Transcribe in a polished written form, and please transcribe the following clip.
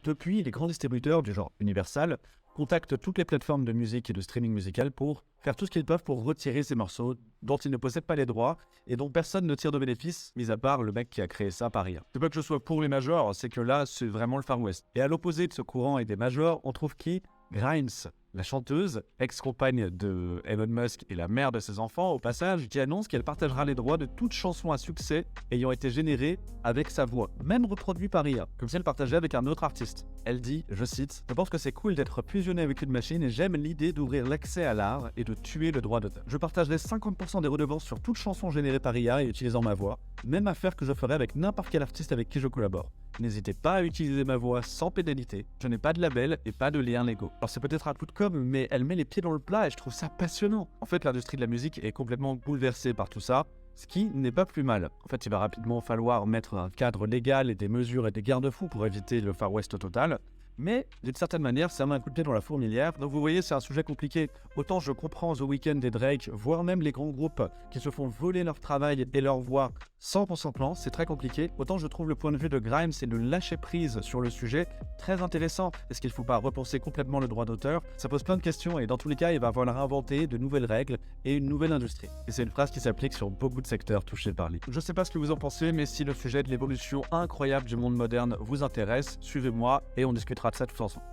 Depuis, les grands distributeurs du genre Universal contactent toutes les plateformes de musique et de streaming musical pour faire tout ce qu'ils peuvent pour retirer ces morceaux dont ils ne possèdent pas les droits et dont personne ne tire de bénéfice, mis à part le mec qui a créé ça par IA. C'est pas que je sois pour les majors, c'est que là, c'est vraiment le Far West. Et à l'opposé de ce courant et des majors, on trouve qui? Grimes, la chanteuse, ex-compagne de Elon Musk et la mère de ses enfants, au passage, qui annonce qu'elle partagera les droits de toute chanson à succès ayant été générée avec sa voix, même reproduite par IA, comme si elle partageait avec un autre artiste. Elle dit, je cite, « Je pense que c'est cool d'être fusionné avec une machine et j'aime l'idée d'ouvrir l'accès à l'art et de tuer le droit d'auteur. Je partagerai 50% des redevances sur toute chanson générée par IA et utilisant ma voix, même affaire que je ferai avec n'importe quel artiste avec qui je collabore. N'hésitez pas à utiliser ma voix sans pénalité, je n'ai pas de label et pas de liens légaux. » Alors c'est peut-être un coup de com', mais elle met les pieds dans le plat et je trouve ça passionnant. En fait, l'industrie de la musique est complètement bouleversée par tout ça, ce qui n'est pas plus mal. En fait, il va rapidement falloir mettre un cadre légal et des mesures et des garde-fous pour éviter le Far West total. Mais d'une certaine manière, ça met un coup de pied dans la fourmilière. Donc vous voyez, c'est un sujet compliqué. Autant je comprends The Weeknd et Drake, voire même les grands groupes qui se font voler leur travail et leur voix sans consentement, c'est très compliqué. Autant je trouve le point de vue de Grimes et de lâcher prise sur le sujet très intéressant. Est-ce qu'il ne faut pas repenser complètement le droit d'auteur? Ça pose plein de questions et dans tous les cas, il va falloir inventer de nouvelles règles et une nouvelle industrie. Et c'est une phrase qui s'applique sur beaucoup de secteurs touchés par l'IA. Je sais pas ce que vous en pensez, mais si le sujet de l'évolution incroyable du monde moderne vous intéresse, suivez-moi et on discutera de ça tous ensemble.